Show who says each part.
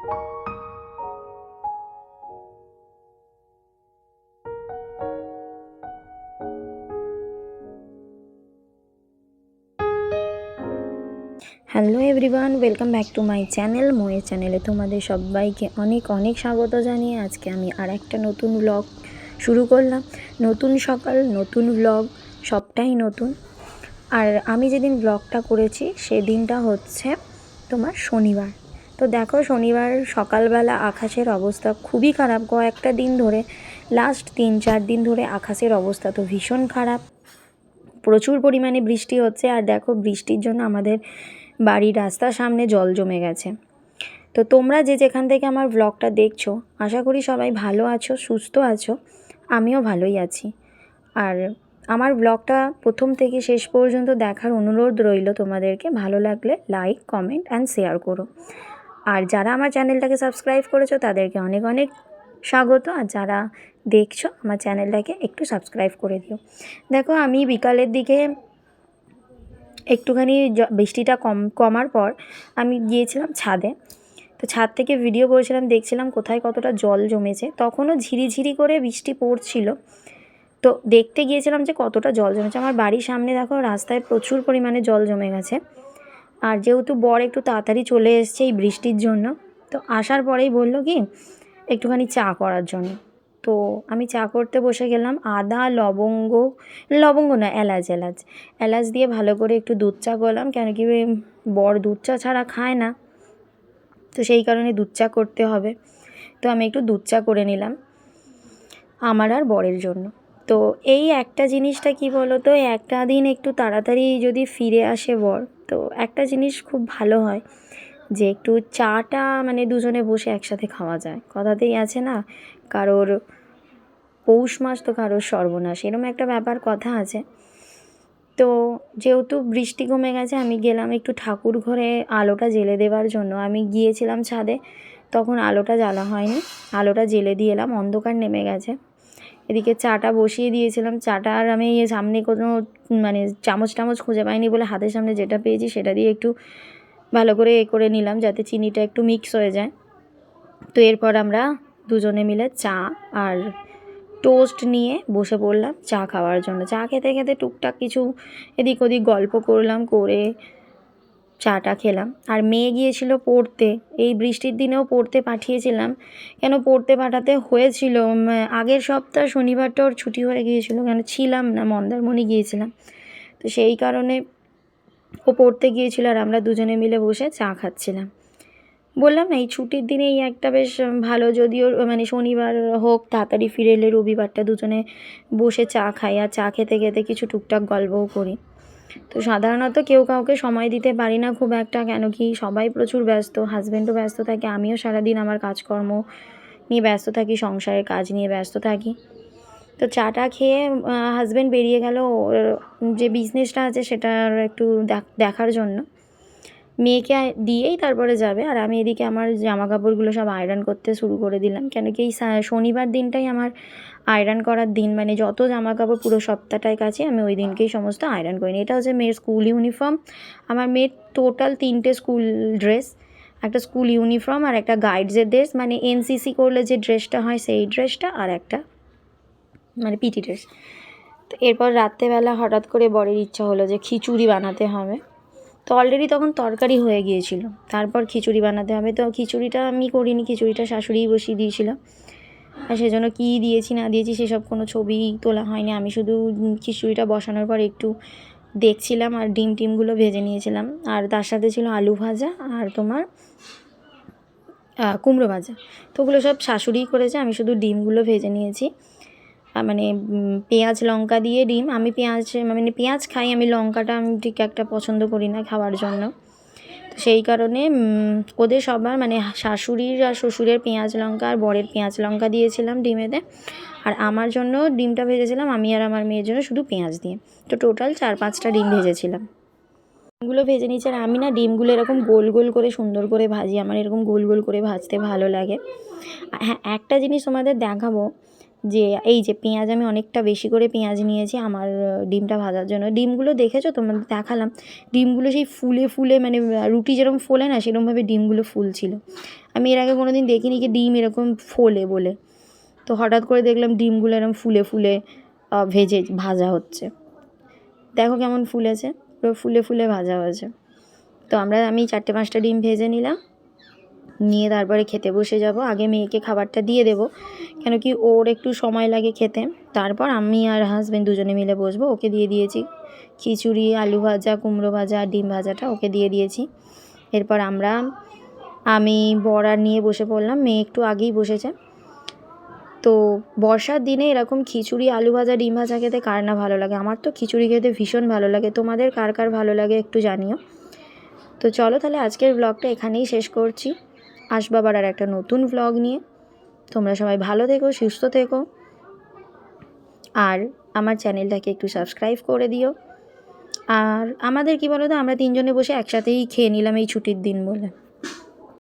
Speaker 1: Hello everyone, welcome back to my channel. মোয়ের চ্যানেলে তোমাদের সবাইকে অনেক অনেক স্বাগত জানিয়ে আজকে আমি আর একটা নতুন ব্লগ শুরু করলাম। নতুন সকাল, নতুন ব্লগ, সবটাই নতুন। আর আমি যেদিন ব্লগটা করেছি সেদিনটা হচ্ছে তোমার শনিবার। তো দেখো, শনিবার সকালবেলা আকাশের অবস্থা খুবই খারাপ। কয়েকটা দিন ধরে, লাস্ট 3-4 দিন ধরে আকাশের অবস্থা তো ভীষণ খারাপ। প্রচুর পরিমাণে বৃষ্টি হচ্ছে। আর দেখো, বৃষ্টির জন্য আমাদের বাড়ির রাস্তার সামনে জল জমে গেছে। তো তোমরা যে যেখান থেকে আমার ব্লগটা দেখছো, আশা করি সবাই ভালো আছো, সুস্থ আছো। আমিও ভালোই আছি। আর আমার ব্লগটা প্রথম থেকে শেষ পর্যন্ত দেখার অনুরোধ রইল তোমাদেরকে। ভালো লাগলে লাইক, কমেন্ট অ্যান্ড শেয়ার করো। আর যারা আমার চ্যানেলটাকে সাবস্ক্রাইব করেছো তাদেরকে অনেক অনেক স্বাগত। আর যারা দেখছো আমার চ্যানেলটাকে একটু সাবস্ক্রাইব করে দিও। দেখো, আমি বিকালের দিকে একটুখানি বৃষ্টিটা কমার পর আমি গিয়েছিলাম ছাদে। তো ছাদ থেকে ভিডিও করেছিলাম, দেখছিলাম কোথায় কতটা জল জমেছে। তখনও ঝিরিঝিরি করে বৃষ্টি পড়ছিল। তো দেখতে গিয়েছিলাম যে কতটা জল জমেছে। আমার বাড়ির সামনে দেখো, রাস্তায় প্রচুর পরিমাণে জল জমে গেছে। আর যেহেতু বর একটু তাড়াতাড়ি চলে এসছে এই বৃষ্টির জন্য, তো আসার পরেই বললো কি একটুখানি চা করার জন্য। তো আমি চা করতে বসে গেলাম। আদা, লবঙ্গ না, এলাচ দিয়ে ভালো করে একটু দুধ চা করলাম, কেন কি বর দুধ চা ছাড়া খায় না। তো সেই কারণে দুধ চা করতে হবে। তো আমি একটু দুধ চা করে নিলাম আমার আর বরের জন্য। তো এই একটা জিনিসটা কি বলো তো, একটা দিন একটু তাড়াতাড়ি যদি ফিরে আসে বর, তো একটা জিনিস খুব ভালো হয় যে একটু চাটা মানে দুজনে বসে একসাথে খাওয়া যায়। কথাতেই আছে না, কারোর পৌষ মাস তো কারোর সর্বনাশ, এরকম একটা ব্যাপার কথা আছে। তো যেহেতু বৃষ্টি কমে গেছে, আমি গেলাম একটু ঠাকুর ঘরে আলোটা জ্বেলে দেওয়ার জন্য। আমি গিয়েছিলাম ছাদে, তখন আলোটা জ্বালা হয়নি, আলোটা জ্বেলে দিয়ে এলাম। অন্ধকার নেমে গেছে। এদিকে চাটা বসিয়ে দিয়েছিলাম। চাটা আর আমি সামনে কোনো মানে চামচ খুঁজে পাইনি বলে হাতের সামনে যেটা পেয়েছি সেটা দিয়ে একটু ভালো করে করে নিলাম, যাতে চিনিটা একটু মিক্স হয়ে যায়। তো এরপর আমরা দুজনে মিলে চা আর টোস্ট নিয়ে বসে পড়লাম চা খাওয়ার জন্য। চা খেতে খেতে টুকটাক কিছু এদিক ওদিক গল্প করলাম, করে চাটা খেলাম। আর মেয়ে গিয়েছিল পড়তে, এই বৃষ্টির দিনেও পড়তে পাঠিয়েছিলাম। কেন পড়তে পাঠাতে হয়েছিল, আগের সপ্তাহ শনিবারটা ওর ছুটি হয়ে গিয়েছিলো, কেন ছিলাম না, মন্দারমণি গিয়েছিলাম। তো সেই কারণে ও পড়তে গিয়েছিল আর আমরা দুজনে মিলে বসে চা খাচ্ছিলাম। বললাম না, এই ছুটির দিনে এই একটা বেশ ভালো, যদিও মানে শনিবার হোক তাড়াতাড়ি ফিরে এলে রবিবারটা দুজনে বসে চা খাই, আর চা খেতে খেতে কিছু টুকটাক গল্পও করি। তো সাধারণত কেউ কাউকে সময় দিতে পারি না খুব একটা, কেন কি সবাই প্রচুর ব্যস্ত, হাজব্যান্ডও ব্যস্ত থাকে, আমিও সারাদিন আমার কাজকর্ম নিয়ে ব্যস্ত থাকি, সংসারের কাজ নিয়ে ব্যস্ত থাকি। তো চাটা খেয়ে হাজব্যান্ড বেরিয়ে গেল ওর যে বিজনেসটা আছে সেটার একটু দেখার জন্য। মেয়েকে দিয়েই তারপরে যাবে। আর আমি এদিকে আমার জামা কাপড়গুলো সব আয়রন করতে শুরু করে দিলাম, কেন কি এই শনিবার দিনটাই আমার আয়রন করার দিন। মানে যত জামা কাপড় পুরো সপ্তাহটায় কাছে আমি ওই দিনকেই সমস্ত আয়রন করি। এটা হচ্ছে মেয়ের স্কুল ইউনিফর্ম। আমার মেয়ের টোটাল 3টে স্কুল ড্রেস, একটা স্কুল ইউনিফর্ম আর একটা গাইডসের ড্রেস, মানে এনসিসি করলে যে ড্রেসটা হয় সেই ড্রেসটা, আর একটা মানে পিটি ড্রেস। তো এরপর রাত্রেবেলা হঠাৎ করে বরের ইচ্ছা হলো যে খিচুড়ি বানাতে হবে। তো অলরেডি তখন তরকারি হয়ে গিয়েছিল, তারপর খিচুড়ি বানাতে হবে। তো খিচুড়িটা আমি করিনি, খিচুড়িটা শাশুড়িই বসিয়ে দিয়েছিল। আর সেজন্য কী দিয়েছি না দিয়েছি সেসব কোনো ছবি তোলা হয়নি। আমি শুধু খিচুড়িটা বসানোর পর একটু দেখছিলাম আর ডিমগুলো ভেজে নিয়েছিলাম। আর তার সাথে ছিল আলু ভাজা আর তোমার কুমড়ো ভাজা। তো ওগুলো সব শাশুড়িই করেছে, আমি শুধু ডিমগুলো ভেজে নিয়েছি। মানে পেঁয়াজ লঙ্কা দিয়ে ডিম। আমি মানে পেঁয়াজ খাই, আমি লঙ্কাটা আমি ঠিক একটা পছন্দ করি না খাওয়ার জন্য। তো সেই কারণে ওদের সবার মানে শাশুড়ির আর শ্বশুরের পেঁয়াজ লঙ্কা আর বরের পেঁয়াজ লঙ্কা দিয়েছিলাম ডিমেতে। আর আমার জন্য ডিমটা ভেজেছিলাম আমি আর আমার মেয়ের জন্য শুধু পেঁয়াজ দিয়ে। তো টোটাল 4-5টা ডিম ভেজেছিলাম। ডিমগুলো ভেজে নিয়েছি। আর আমি না ডিমগুলো এরকম গোল গোল করে সুন্দর করে ভাজি, আমার এরকম গোল গোল করে ভাজতে ভালো লাগে। হ্যাঁ, একটা জিনিস তোমাদের দেখাবো যে এই যে পেঁয়াজ আমি অনেকটা বেশি করে পেঁয়াজ নিয়েছি আমার ডিমটা ভাজার জন্য। ডিমগুলো দেখেছো তোমাদের দেখালাম, ডিমগুলো সেই ফুলে ফুলে মানে রুটি যেরকম ফোলে না সেরকমভাবে ডিমগুলো ফুলছিল। আমি এর আগে কোনো দিন দেখিনি কি ডিম এরকম ফোলে বলে, তো হঠাৎ করে দেখলাম ডিমগুলো এরকম ফুলে ফুলে ভাজা হচ্ছে। দেখো কেমন ফুলেছে, পুরো ফুলে ফুলে ভাজা হয়েছে। তো আমি 4-5টা ডিম ভেজে নিলাম, নিয়ে তারপরে খেতে বসে যাব। আগে মেয়েকে খাবারটা দিয়ে দেবো, কেন কি ওর একটু সময় লাগে খেতে। তারপর আমি আর হাজব্যান্ড দুজনে মিলে বসবো। ওকে দিয়ে দিয়েছি খিচুড়ি, আলু ভাজা, কুমড়ো ভাজা, ডিম ভাজাটা ওকে দিয়ে দিয়েছি। এরপর আমি বড়া নিয়ে বসে পড়লাম, মেয়ে একটু আগেই বসেছে। তো বর্ষার দিনে এরকম খিচুড়ি, আলু ভাজা, ডিম ভাজা খেতে কার না ভালো লাগে। আমার তো খিচুড়ি খেতে ভীষণ ভালো লাগে, তোমাদের কার কার ভালো লাগে একটু জানিও। তো চলো তাহলে আজকের ব্লগটা এখানেই শেষ করছি। আসবো আবার আর একটা নতুন ব্লগ নিয়ে। তোমরা সবাই ভালো থেকো, সুস্থ থেকো, আর আমার চ্যানেলটাকে একটু সাবস্ক্রাইব করে দিও। আর আমাদের কি বলো তো, আমরা 3জনে বসে একসাথেই খেয়ে নিলাম এই ছুটির দিন বলে।